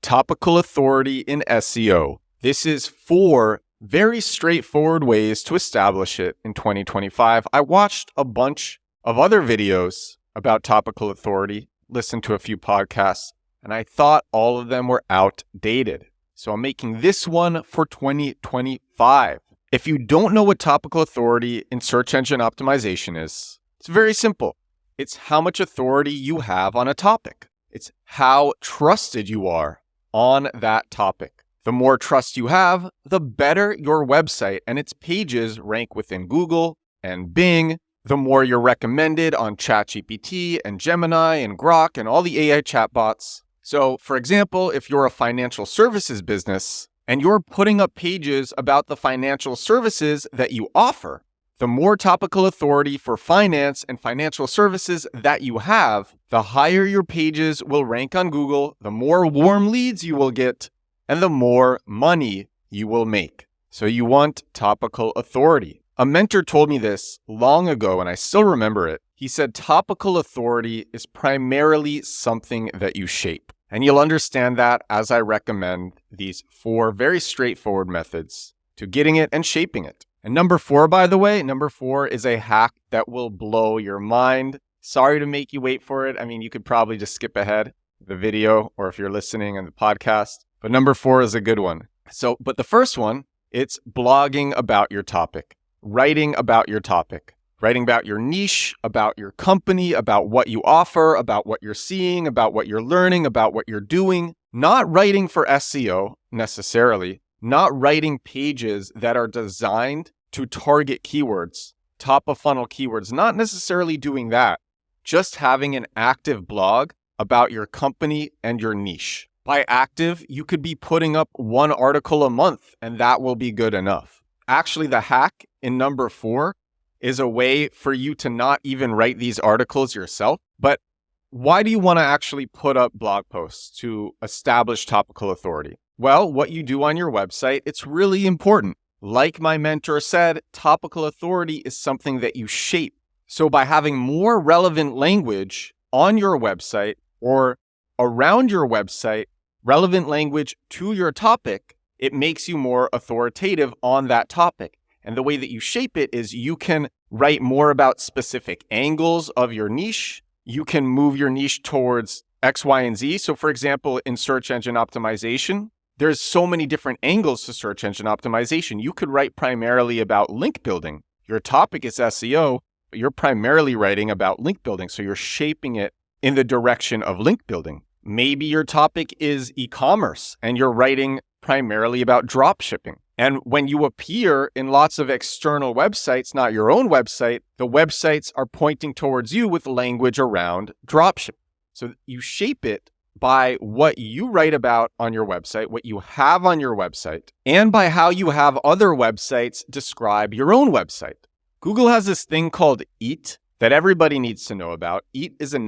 Topical authority in SEO. This is 4 very straightforward ways to establish it in 2025. I watched a bunch of other videos about topical authority, listened to a few podcasts, and I thought all of them were outdated. So I'm making this one for 2025. If you don't know what topical authority in search engine optimization is, it's very simple. It's how much authority you have on a topic. It's how trusted you are on that topic. The more trust you have, the better your website and its pages rank within Google and Bing. The more you're recommended on ChatGPT and Gemini and Grok and all the AI chatbots. So, for example, if you're a financial services business and you're putting up pages about the financial services that you offer, the more topical authority for finance and financial services that you have, the higher your pages will rank on Google, the more warm leads you will get, and the more money you will make. So you want topical authority. A mentor told me this long ago, and I still remember it. He said topical authority is primarily something that you shape. And you'll understand that as I recommend these 4 very straightforward methods to getting it and shaping it. And number 4, by the way, number 4 is a hack that will blow your mind. Sorry to make you wait for it. I mean, you could probably just skip ahead the video or if you're listening on the podcast. But number 4 is a good one. But the first one, it's blogging about your topic, writing about your topic, writing about your niche, about your company, about what you offer, about what you're seeing, about what you're learning, about what you're doing. Not writing for SEO necessarily, not writing pages that are designed to target keywords, top of funnel keywords, not necessarily doing that. Just having an active blog about your company and your niche. By active, you could be putting up 1 article a month, and that will be good enough. Actually, the hack in number 4 is a way for you to not even write these articles yourself. But why do you want to actually put up blog posts to establish topical authority? Well, what you do on your website, it's really important. Like my mentor said, topical authority is something that you shape. So by having more relevant language on your website or around your website, relevant language to your topic, it makes you more authoritative on that topic. And the way that you shape it is you can write more about specific angles of your niche. You can move your niche towards X, Y, and Z. So for example, in search engine optimization, there's so many different angles to search engine optimization. You could write primarily about link building. Your topic is SEO, but you're primarily writing about link building. So you're shaping it in the direction of link building. Maybe your topic is e-commerce and you're writing primarily about drop shipping. And when you appear in lots of external websites, not your own website, the websites are pointing towards you with language around drop shipping. So you shape it by what you write about on your website, what you have on your website, and by how you have other websites describe your own website. Google has this thing called EAT that everybody needs to know about. EAT is an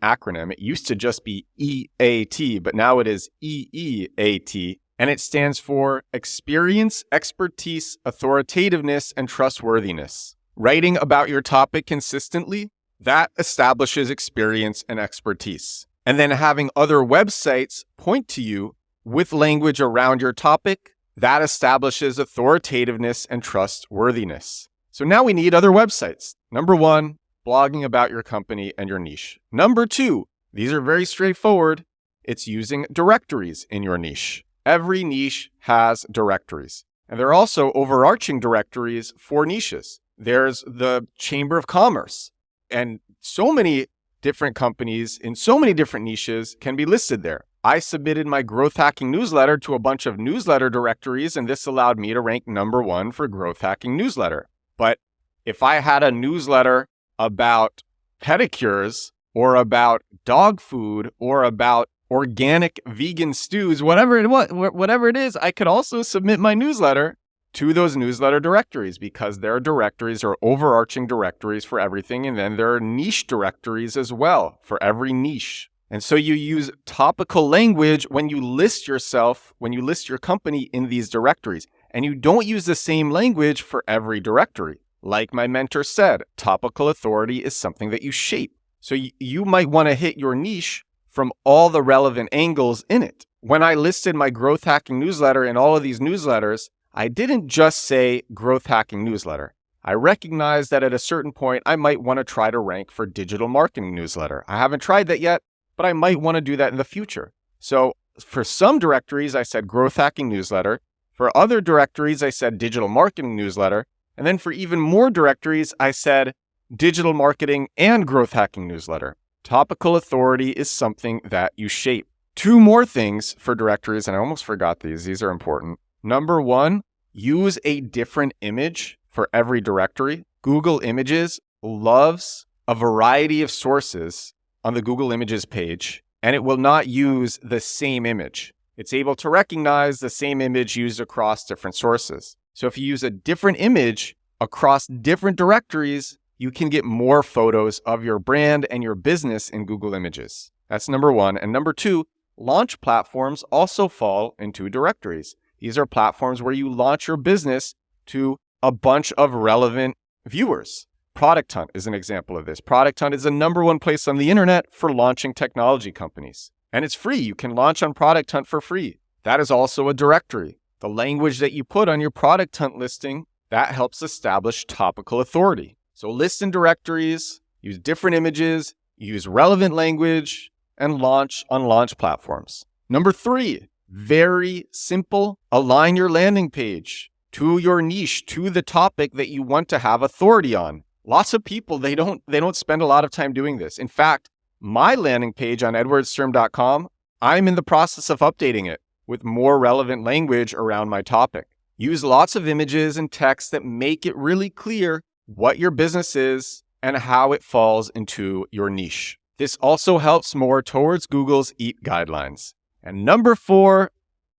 acronym. It used to just be EAT, but now it is EEAT. And it stands for experience, expertise, authoritativeness, and trustworthiness. Writing about your topic consistently, that establishes experience and expertise. And then having other websites point to you with language around your topic, that establishes authoritativeness and trustworthiness. So now we need other websites. Number 1, blogging about your company and your niche. Number 2, these are very straightforward. It's using directories in your niche. Every niche has directories. And there are also overarching directories for niches. There's the Chamber of Commerce. And so many different companies in so many different niches can be listed there. I submitted my growth hacking newsletter to a bunch of newsletter directories, and this allowed me to rank number 1 for growth hacking newsletter. But if I had a newsletter about pedicures or about dog food or about organic vegan stews, whatever it is, I could also submit my newsletter to those newsletter directories because their directories are overarching directories for everything. And then there are niche directories as well for every niche. And so you use topical language when you list yourself, when you list your company in these directories. And you don't use the same language for every directory. Like my mentor said, topical authority is something that you shape. So you might want to hit your niche from all the relevant angles in it. when I listed my growth hacking newsletter in all of these newsletters, I didn't just say growth hacking newsletter. I recognized that at a certain point, I might want to try to rank for digital marketing newsletter. I haven't tried that yet, but I might want to do that in the future. So for some directories, I said growth hacking newsletter. For other directories, I said digital marketing newsletter. And then for even more directories, I said digital marketing and growth hacking newsletter. Topical authority is something that you shape. 2 more things for directories, and I almost forgot these. These are important. Number 1, use a different image for every directory. Google Images loves a variety of sources on the Google Images page, and it will not use the same image. It's able to recognize the same image used across different sources. So if you use a different image across different directories, you can get more photos of your brand and your business in Google Images. That's number 1. And number 2, launch platforms also fall into directories. These are platforms where you launch your business to a bunch of relevant viewers. Product Hunt is an example of this. Product Hunt is the number 1 place on the internet for launching technology companies. And it's free. You can launch on Product Hunt for free. That is also a directory. The language that you put on your Product Hunt listing, that helps establish topical authority. So list in directories, use different images, use relevant language, and launch on launch platforms. Number 3, very simple. Align your landing page to your niche, to the topic that you want to have authority on. Lots of people, they don't spend a lot of time doing this. In fact, my landing page on edwardsturm.com, I'm in the process of updating it with more relevant language around my topic. Use lots of images and text that make it really clear what your business is and how it falls into your niche. This also helps more towards Google's EAT guidelines. And number 4,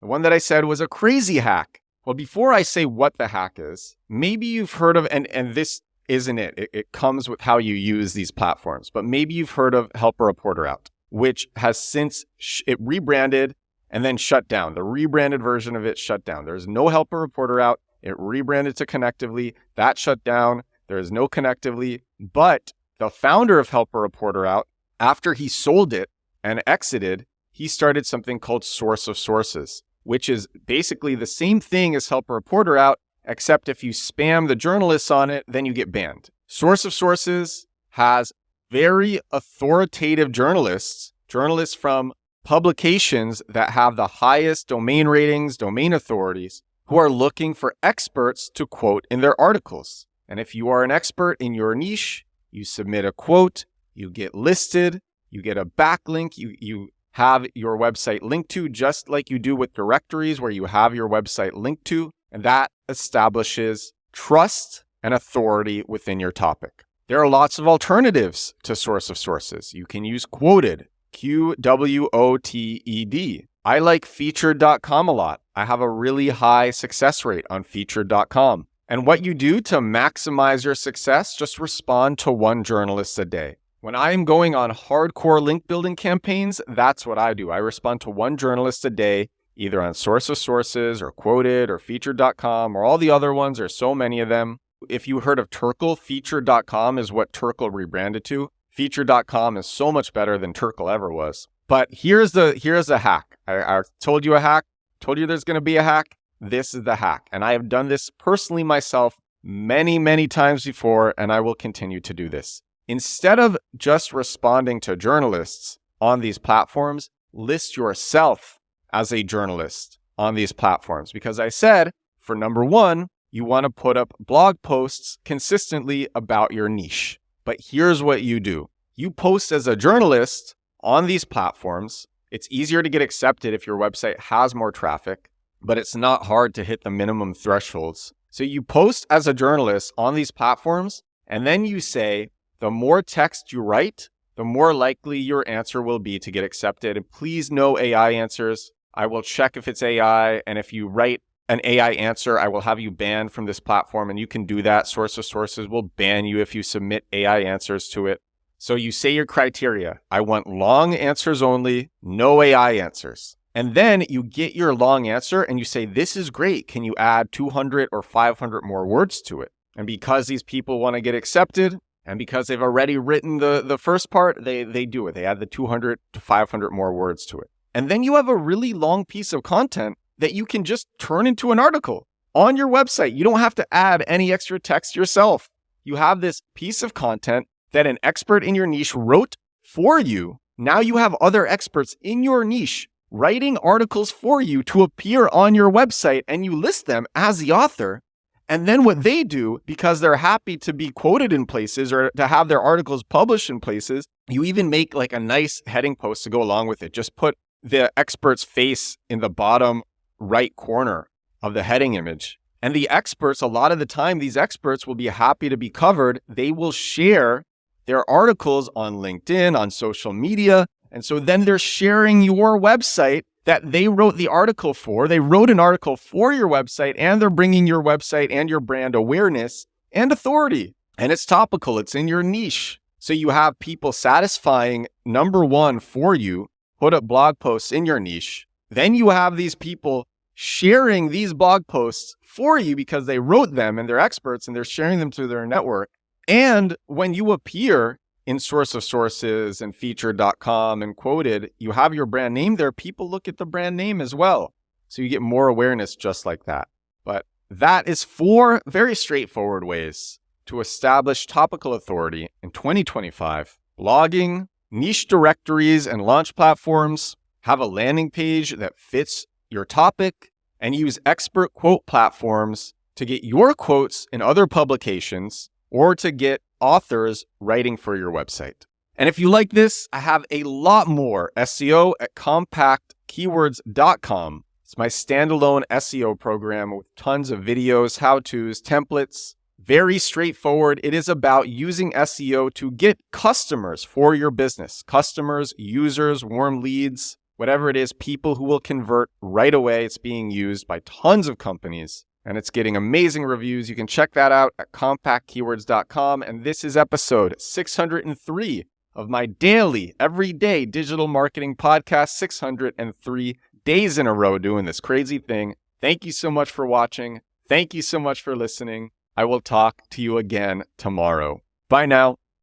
the one that I said was a crazy hack. Well, before I say what the hack is, maybe you've heard of, and this isn't it. It comes with how you use these platforms, but maybe you've heard of Help a Reporter Out, which has since it rebranded and then shut down. The rebranded version of it shut down. There's no Help a Reporter Out. It rebranded to Connectively. That shut down. There is no Connectively. But the founder of Help a Reporter Out, after he sold it and exited, he started something called Source of Sources, which is basically the same thing as Help a Reporter Out, except if you spam the journalists on it, then you get banned. Source of Sources has very authoritative journalists from publications that have the highest domain ratings, domain authorities, who are looking for experts to quote in their articles. And if you are an expert in your niche, you submit a quote, you get listed, you get a backlink, you have your website linked to, just like you do with directories where you have your website linked to, and that establishes trust and authority within your topic. There are lots of alternatives to Source of Sources. You can use Quoted, Quoted. I like Featured.com a lot. I have a really high success rate on Featured.com. And what you do to maximize your success, just respond to 1 journalist a day. When I am going on hardcore link building campaigns, that's what I do. I respond to 1 journalist a day, either on Source of Sources or Quoted or Featured.com or all the other ones. There's so many of them. If you heard of Turkle, Featured.com is what Turkle rebranded to. Featured.com is so much better than Turkle ever was. But here's the hack. I told you a hack, told you there's going to be a hack. This is the hack. And I have done this personally myself many, many times before, and I will continue to do this. Instead of just responding to journalists on these platforms, list yourself as a journalist on these platforms. Because I said, for number 1, you want to put up blog posts consistently about your niche. But here's what you do. You post as a journalist on these platforms. It's easier to get accepted if your website has more traffic, but it's not hard to hit the minimum thresholds. So you post as a journalist on these platforms, and then you say, the more text you write, the more likely your answer will be to get accepted. And please, no AI answers. I will check if it's AI. And if you write an AI answer, I will have you banned from this platform. And you can do that. Source of Sources will ban you if you submit AI answers to it. So you say your criteria. I want long answers only, no AI answers. And then you get your long answer and you say, this is great. Can you add 200 or 500 more words to it? And because these people want to get accepted, and because they've already written the first part, they do it. They add the 200 to 500 more words to it. And then you have a really long piece of content that you can just turn into an article on your website. You don't have to add any extra text yourself. You have this piece of content that an expert in your niche wrote for you. Now you have other experts in your niche writing articles for you to appear on your website, and you list them as the author. And then what they do, because they're happy to be quoted in places or to have their articles published in places, you even make like a nice heading post to go along with it. Just put the expert's face in the bottom right corner of the heading image. And the experts, a lot of the time, these experts will be happy to be covered. They will share their articles on LinkedIn, on social media. And so then they're sharing your website that they wrote the article for. They wrote an article for your website, and they're bringing your website and your brand awareness and authority. And it's topical. It's in your niche. So you have people satisfying number one for you, put up blog posts in your niche. Then you have these people sharing these blog posts for you because they wrote them and they're experts and they're sharing them through their network. And when you appear in Source of Sources and Featured.com and Quoted, you have your brand name there. People look at the brand name as well. So you get more awareness just like that. But that is 4 very straightforward ways to establish topical authority in 2025. Blogging, niche directories and launch platforms, have a landing page that fits your topic, and use expert quote platforms to get your quotes in other publications or to get authors writing for your website. And if you like this, I have a lot more SEO at compactkeywords.com. It's my standalone SEO program with tons of videos, how-tos, templates. Very straightforward. It is about using SEO to get customers for your business. Customers, users, warm leads, whatever it is, people who will convert right away. It's being used by tons of companies, and it's getting amazing reviews. You can check that out at compactkeywords.com. And this is episode 603 of my daily, everyday digital marketing podcast, 603 days in a row doing this crazy thing. Thank you so much for watching. Thank you so much for listening. I will talk to you again tomorrow. Bye now.